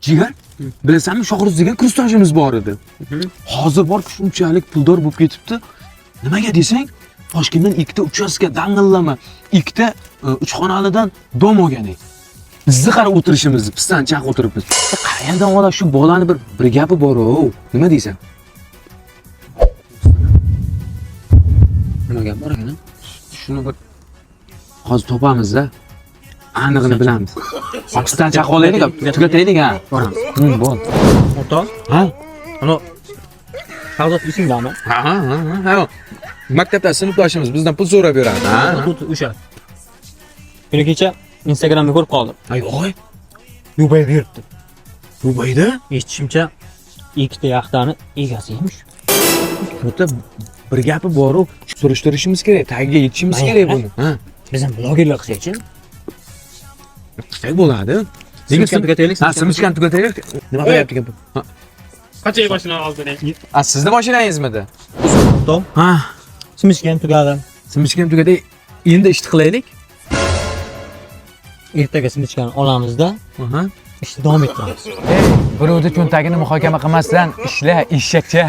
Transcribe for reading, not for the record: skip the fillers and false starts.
Jigar, bilasanmi, Shohruz degan kursdoshimiz bor edi. Hozir bor shunchalik puldor bo'lib ketibdi. Nimaga desang, Toshkentdan ikkita uchastka dang'illama, ikkita uch xonalidan dom olgan edi. Bizni qarab o'tirishimizni, pisdan chaq o'tiribmiz. Qayerdan ola shu bolani bir gapi bor-ku. Nima deysan? Nima gap bor ekan? Shuni bir hozir topamiz-da. Aniqini bilamiz. Pisdan chaq olaylik, tugataylik ha. Boramiz. Bo'l. O'rtoq, Ha? ana savdo qilishinglarmi? Ha. Maktabda sinfdoshimiz bizdan pul so'rab beradi. Ha? O'sha. Kuni kecha Instagramda ko'rib qoldim. Ay, Dubay beribdi. Dubayda? Eshitishimcha, ikkita yaxtani egasi emish. Bunda bir gapi bor-ku, surishtirishimiz kerak, tagiga yetishimiz kerak buni. Ha. Biz ham blogerlar qilsak-chi? Qilsak bo'ladi. Simchkani tugataylik. Ha, simchkani tugataylik. Nima qilyapti ekan bu? Qanchaga mashina olding? A, sizni mashinangizmidi? Tom, Ha, simchkani tugadi. simchkani tugatay. Endi ishni qilaylik. Ertaga simchkani olamizda, Aha. ishni davom ettiramiz. Birovni cho'ntagini muhokama qilmasdan ishla, eshakcha.